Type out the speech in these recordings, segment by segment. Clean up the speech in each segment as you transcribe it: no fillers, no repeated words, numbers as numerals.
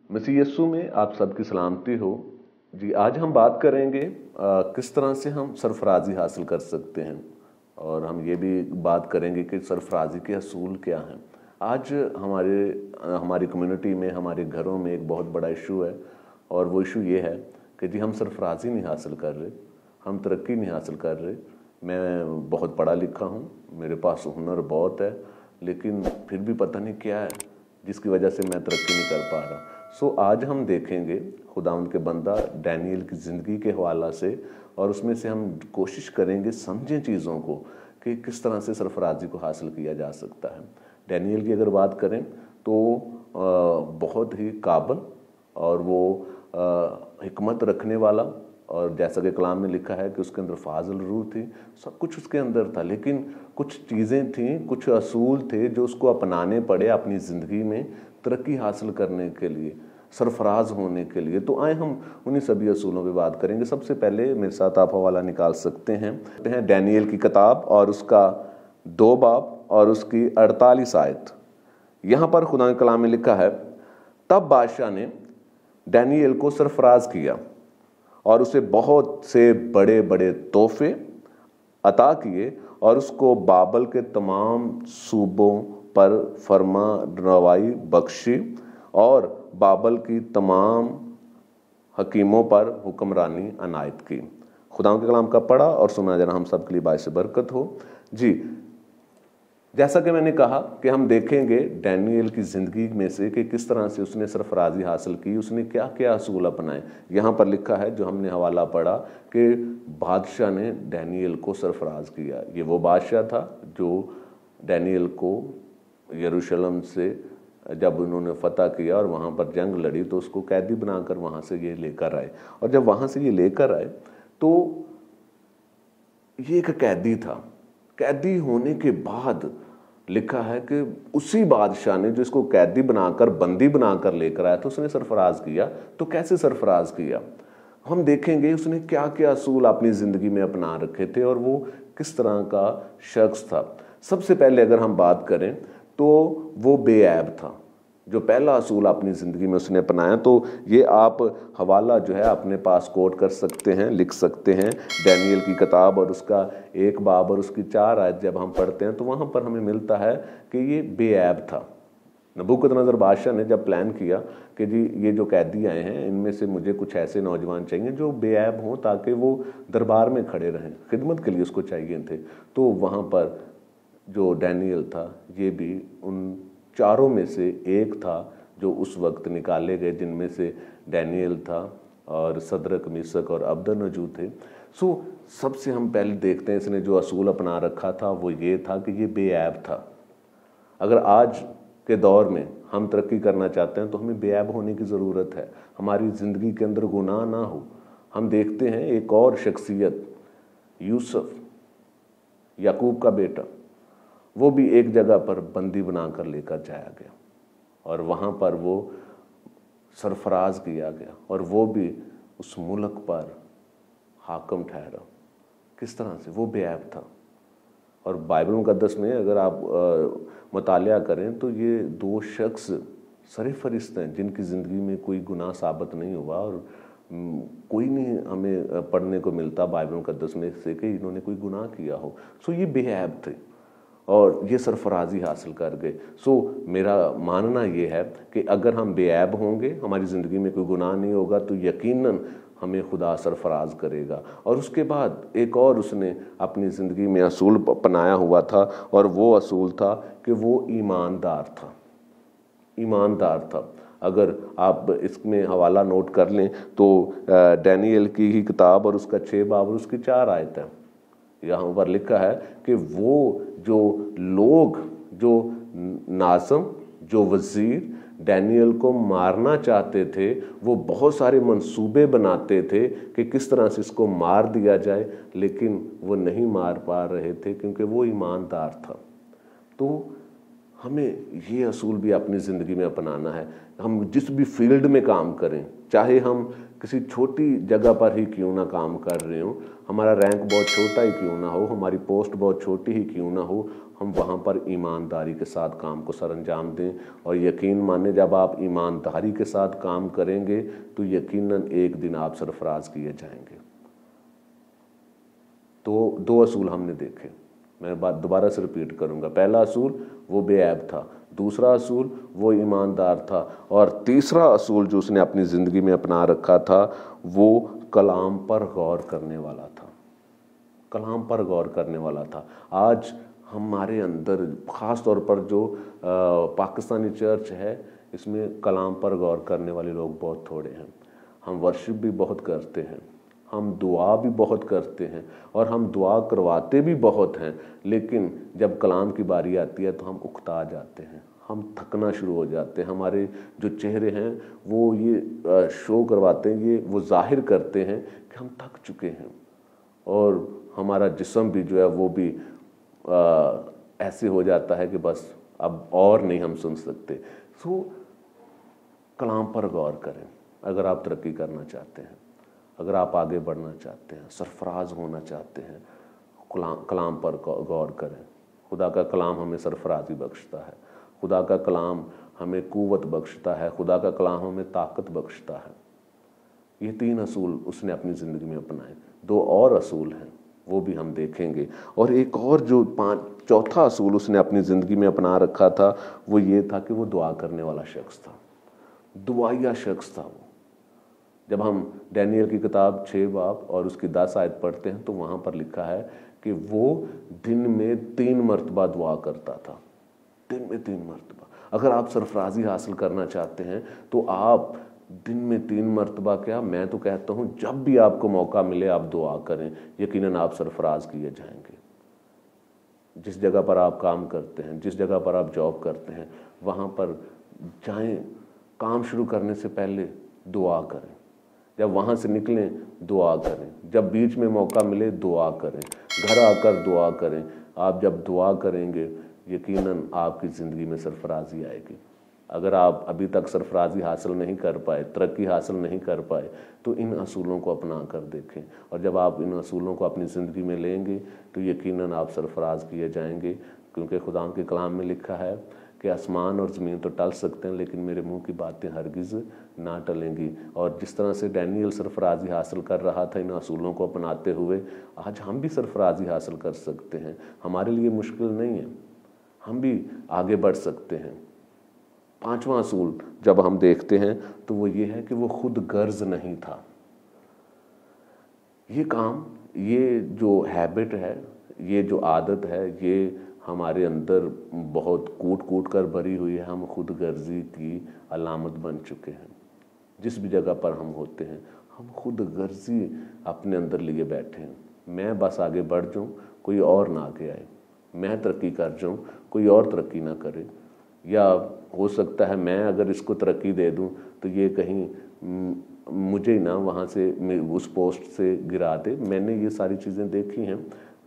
मसीह यीशु में आप सबकी सलामती हो। जी, आज हम बात करेंगे किस तरह से हम सरफराजी हासिल कर सकते हैं, और हम ये भी बात करेंगे कि सरफराजी के असूल क्या हैं। आज हमारी कम्युनिटी में, हमारे घरों में एक बहुत बड़ा इशू है, और वो इशू ये है कि जी हम सरफराजी नहीं हासिल कर रहे, हम तरक्की नहीं हासिल कर रहे। मैं बहुत पढ़ा लिखा हूँ, मेरे पास हुनर बहुत है, लेकिन फिर भी पता नहीं क्या है जिसकी वजह से मैं तरक्की नहीं कर पा रहा। सो आज हम देखेंगे खुदावंद के बंदा डैनियल की ज़िंदगी के हवाला से, और उसमें से हम कोशिश करेंगे समझें चीज़ों को कि किस तरह से सरफराजी को हासिल किया जा सकता है। डैनियल की अगर बात करें तो बहुत ही काबिल और वो हिकमत रखने वाला, और जैसा कि कलाम में लिखा है कि उसके अंदर फाजिल रूह थी, सब कुछ उसके अंदर था, लेकिन कुछ चीज़ें थीं, कुछ असूल थे जो उसको अपनाने पड़े अपनी ज़िंदगी में तरक्की हासिल करने के लिए, सरफराज होने के लिए। तो आए हम उन्हीं सभी असूलों पे बात करेंगे। सबसे पहले मेरे साथ आप हवाला निकाल सकते हैं डैनियल की किताब और उसका 2 बाब और उसकी 48 आयत। यहाँ पर खुदा के कलाम में लिखा है, तब बादशाह ने डैनियल को सरफराज किया और उसे बहुत से बड़े बड़े तोहफे अता किए, और उसको बाबल के तमाम सूबों पर फरमा रवाई बख्शी, और बाबल की तमाम हकीमों पर हुक्मरानी अनायत की। खुदा के कलाम का पढ़ा और सुना जाना हम सब के लिए बाइस बरकत हो। जी, जैसा कि मैंने कहा कि हम देखेंगे डैनियल की ज़िंदगी में से कि किस तरह से उसने सरफराजी हासिल की, उसने क्या क्या असूल अपनाए। यहाँ पर लिखा है, जो हमने हवाला पढ़ा, कि बादशाह ने डैनियल को सरफराज किया। ये वो बादशाह था जो डैनियल को यरूशलेम से जब उन्होंने फतह किया और वहाँ पर जंग लड़ी तो उसको कैदी बनाकर वहाँ से ये लेकर आए। और जब वहाँ से ये लेकर आए तो ये एक कैदी था। कैदी होने के बाद लिखा है कि उसी बादशाह ने जो इसको कैदी बनाकर, बंदी बनाकर लेकर आया था, उसने सरफराज किया। तो कैसे सरफराज किया हम देखेंगे। उसने क्या क्या असूल अपनी ज़िंदगी में अपना रखे थे और वो किस तरह का शख्स था। सबसे पहले अगर हम बात करें तो वो बेऐब था। जो पहला असूल अपनी ज़िंदगी में उसने अपनाया, तो ये आप हवाला जो है अपने पास कोट कर सकते हैं, लिख सकते हैं। डैनियल की किताब और उसका 1 बाब और उसकी 4 आयत जब हम पढ़ते हैं तो वहाँ पर हमें मिलता है कि ये बेऐब था। नबूकदनेस्सर बादशाह ने जब प्लान किया कि जी ये जो कैदी आए हैं, इनमें से मुझे कुछ ऐसे नौजवान चाहिए जो बेऐब हों, ताकि वो दरबार में खड़े रहें, खिदमत के लिए उसको चाहिए थे। तो वहाँ पर जो डैनियल था, ये भी उन चारों में से एक था जो उस वक्त निकाले गए, जिनमें से डैनियल था और सदरक, मिशक और अबदनजू थे। सो सबसे हम पहले देखते हैं इसने जो असूल अपना रखा था वो ये था कि ये बेऐब था। अगर आज के दौर में हम तरक्की करना चाहते हैं तो हमें बेऐब होने की ज़रूरत है, हमारी ज़िंदगी के अंदर गुनाह ना हो। हम देखते हैं एक और शख्सियत, यूसुफ, याकूब का बेटा, वो भी एक जगह पर बंदी बनाकर लेकर जाया गया और वहाँ पर वो सरफराज किया गया, और वो भी उस मुल्क पर हाकम ठहरा। किस तरह से वो बेऐब था। और बाइबल मुक़द्दस में अगर आप मुतालिया करें तो ये 2 शख्स सरफरिस्त हैं जिनकी ज़िंदगी में कोई गुनाह साबित नहीं हुआ, और कोई नहीं हमें पढ़ने को मिलता बाइबल मुक़द्दस में से कि इन्होंने कोई गुनाह किया हो। सो ये बेऐब थे और ये सरफराजी हासिल कर गए। सो मेरा मानना ये है कि अगर हम बेऐब होंगे, हमारी ज़िंदगी में कोई गुनाह नहीं होगा, तो यकीनन हमें खुदा सरफराज करेगा। और उसके बाद एक और उसने अपनी ज़िंदगी में असूल अपनाया हुआ था, और वो असूल था कि वो ईमानदार था। ईमानदार था। अगर आप इसमें हवाला नोट कर लें तो डैनियल की ही किताब और उसका 6 बाब और उसकी 4 आयत है। यहाँ पर लिखा है कि वो जो लोग, जो नाज़िम, जो वज़ीर डैनियल को मारना चाहते थे, वो बहुत सारे मंसूबे बनाते थे कि किस तरह से इसको मार दिया जाए, लेकिन वो नहीं मार पा रहे थे क्योंकि वो ईमानदार था। तो हमें ये असूल भी अपनी ज़िंदगी में अपनाना है। हम जिस भी फील्ड में काम करें, चाहे हम किसी छोटी जगह पर ही क्यों ना काम कर रहे हो, हमारा रैंक बहुत छोटा ही क्यों ना हो, हमारी पोस्ट बहुत छोटी ही क्यों ना हो, हम वहाँ पर ईमानदारी के साथ काम को सरअंजाम दें। और यकीन माने, जब आप ईमानदारी के साथ काम करेंगे तो यकीनन एक दिन आप सरफराज किए जाएंगे। तो 2 असूल हमने देखे, मैं बात दोबारा से रिपीट करूँगा। पहला असूल वो बेऐब था, दूसरा असूल वो ईमानदार था, और तीसरा असूल जो उसने अपनी ज़िंदगी में अपना रखा था वो कलाम पर गौर करने वाला था। कलाम पर गौर करने वाला था। आज हमारे अंदर ख़ास तौर पर जो पाकिस्तानी चर्च है, इसमें कलाम पर गौर करने वाले लोग बहुत थोड़े हैं। हम वर्शिप भी बहुत करते हैं, हम दुआ भी बहुत करते हैं, और हम दुआ करवाते भी बहुत हैं, लेकिन जब कलाम की बारी आती है तो हम उकता जाते हैं, हम थकना शुरू हो जाते हैं। हमारे जो चेहरे हैं वो ये शो करवाते हैं, ये वो जाहिर करते हैं कि हम थक चुके हैं, और हमारा जिस्म भी जो है वो भी ऐसे हो जाता है कि बस अब और नहीं हम सुन सकते। सो कलाम पर गौर करें अगर आप तरक्की करना चाहते हैं, अगर आप आगे बढ़ना चाहते हैं, सरफराज होना चाहते हैं, कलाम पर गौर करें। खुदा का कलाम हमें सरफराजी बख्शता है, खुदा का कलाम हमें कुव्वत बख्शता है, खुदा का कलाम हमें ताकत बख्शता है। ये 3 असूल उसने अपनी ज़िंदगी में अपनाए। 2 और असूल हैं, वो भी हम देखेंगे। और एक और जो चौथा असूल उसने अपनी ज़िंदगी में अपना रखा था वो ये था कि वो दुआ करने वाला शख्स था, दुआया शख्स था वो। जब हम डैनियल की किताब 6 बाब और उसकी 10 आयत पढ़ते हैं तो वहाँ पर लिखा है कि वो दिन में 3 मरतबा दुआ करता था, दिन में 3 मरतबा। अगर आप सरफराजी हासिल करना चाहते हैं तो आप दिन में 3 मरतबा क्या, मैं तो कहता हूँ जब भी आपको मौका मिले आप दुआ करें, यकीनन आप सरफराज किए जाएंगे। जिस जगह पर आप काम करते हैं, जिस जगह पर आप जॉब करते हैं, वहाँ पर जाएं, काम शुरू करने से पहले दुआ करें, जब वहाँ से निकलें दुआ करें, जब बीच में मौका मिले दुआ करें, घर आकर दुआ करें। आप जब दुआ करेंगे यकीनन आपकी ज़िंदगी में सरफराजी आएगी। अगर आप अभी तक सरफराजी हासिल नहीं कर पाए, तरक्की हासिल नहीं कर पाए, तो इन असूलों को अपना कर देखें, और जब आप इन असूलों को अपनी ज़िंदगी में लेंगे तो यकीनन आप सरफराज किए जाएंगे। क्योंकि खुदा के कलाम में लिखा है कि आसमान और ज़मीन तो टल सकते हैं लेकिन मेरे मुंह की बातें हरगिज़ ना टलेंगी। और जिस तरह से डैनियल सरफराजी हासिल कर रहा था इन असूलों को अपनाते हुए, आज हम भी सरफराजी हासिल कर सकते हैं। हमारे लिए मुश्किल नहीं है, हम भी आगे बढ़ सकते हैं। 5वां असूल जब हम देखते हैं तो वो ये है कि वो खुद गर्ज नहीं था। ये काम, ये जो हैबिट है, ये जो आदत है, ये हमारे अंदर बहुत कूट कूट कर भरी हुई है। हम खुद गर्जी की अलामत बन चुके हैं। जिस भी जगह पर हम होते हैं हम खुद गर्जी अपने अंदर लिए बैठे हैं। मैं बस आगे बढ़ जाऊँ, कोई और ना आगे आए, मैं तरक्की कर जाऊँ, कोई और तरक्की ना करे, या हो सकता है मैं अगर इसको तरक्की दे दूं तो ये कहीं मुझे ना वहाँ से उस पोस्ट से गिरा दे। मैंने ये सारी चीज़ें देखी हैं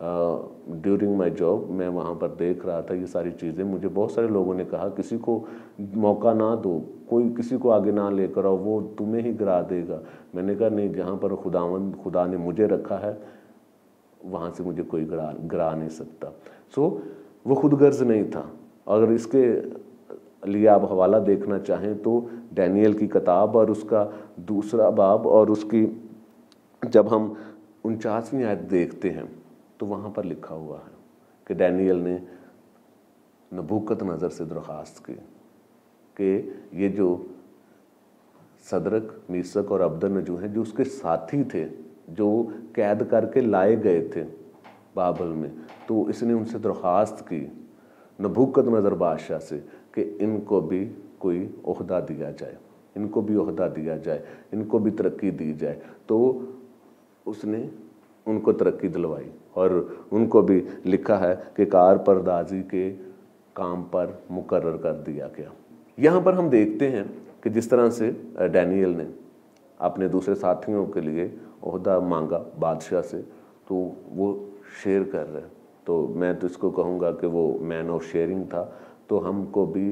ड्यूरिंग माय जॉब। मैं वहाँ पर देख रहा था ये सारी चीज़ें। मुझे बहुत सारे लोगों ने कहा किसी को मौका ना दो, कोई किसी को आगे ना लेकर आओ, वो तुम्हें ही गिरा देगा। मैंने कहा नहीं, जहाँ पर खुदा ने मुझे रखा है वहाँ से मुझे कोई गिरा नहीं सकता। सो वो खुदगर्ज नहीं था। अगर इसके लिए आप हवाला देखना चाहें तो डैनियल की किताब और उसका 2 बाब और उसकी जब हम 49वीं आयत देखते हैं तो वहाँ पर लिखा हुआ है कि डैनियल ने नबूकदनेस्सर से दरख्वास्त की कि ये जो सदरक, मीसक और अबदनजो हैं, जो उसके साथी थे, जो कैद करके लाए गए थे बाबल में, तो इसने उनसे दरख्वास्त की नबूकदनेस्सर बादशाह से कि इनको भी कोई ओहदा दिया जाए, इनको भी ओहदा दिया जाए, इनको भी तरक्की दी जाए। तो उसने उनको तरक्की दिलवाई और उनको भी लिखा है कि कारपरदाजी के काम पर मुकर्रर कर दिया गया। यहाँ पर हम देखते हैं कि जिस तरह से डैनियल ने अपने दूसरे साथियों के लिए ओहदा मांगा बादशाह से, तो वो शेयर कर रहे हैं। तो मैं तो इसको कहूँगा कि वो मैन ऑफ शेयरिंग था। तो हमको भी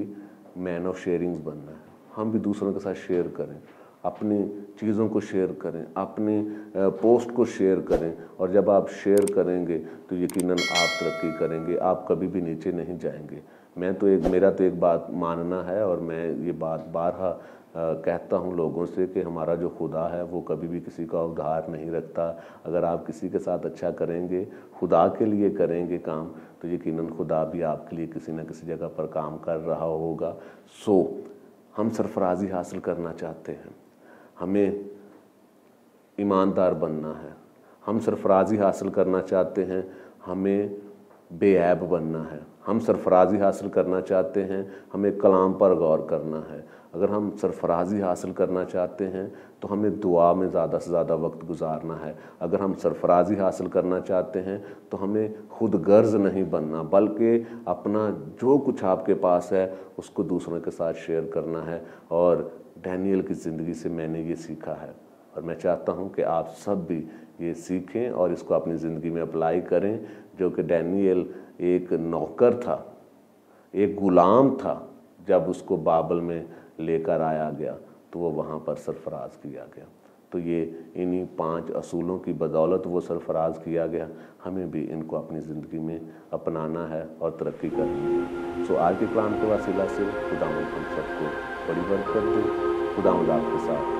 मैन ऑफ शेयरिंग्स बनना है, हम भी दूसरों के साथ शेयर करें। अपनी चीज़ों को शेयर करें, अपनी पोस्ट को शेयर करें, और जब आप शेयर करेंगे तो यकीनन आप तरक्की करेंगे, आप कभी भी नीचे नहीं जाएंगे। मेरा तो एक बात मानना है, और मैं ये बात बारहा कहता हूँ लोगों से कि हमारा जो खुदा है वो कभी भी किसी का उधार नहीं रखता। अगर आप किसी के साथ अच्छा करेंगे, खुदा के लिए करेंगे काम, तो यकीनन खुदा भी आपके लिए किसी न किसी जगह पर काम कर रहा होगा। हम सरफराजी हासिल करना चाहते हैं, हमें ईमानदार बनना है। हम सरफराजी हासिल करना चाहते हैं, हमें बेऐब बनना है। हम सरफराजी हासिल करना चाहते हैं, हमें कलाम पर गौर करना है। अगर हम सरफराजी हासिल करना चाहते हैं तो हमें दुआ में ज़्यादा से ज़्यादा वक्त गुजारना है। अगर हम सरफराजी हासिल करना चाहते हैं तो हमें खुद गर्ज नहीं बनना, बल्कि अपना जो कुछ आपके पास है उसको दूसरों के साथ शेयर करना है। और डैनियल की ज़िंदगी से मैंने ये सीखा है, और मैं चाहता हूँ कि आप सब भी ये सीखें और इसको अपनी ज़िंदगी में अप्लाई करें। जो कि डैनियल एक नौकर था, एक ग़ुलाम था, जब उसको बाबल में लेकर आया गया तो वो वहाँ पर सरफराज किया गया। तो ये इन्हीं 5 असूलों की बदौलत वो सरफराज किया गया। हमें भी इनको अपनी ज़िंदगी में अपनाना है और तरक्की करनी है। आज के कलाम के वसीला से खुदावंद हम सबको बड़ी बरकत दे। खुदावंद आपके साथ।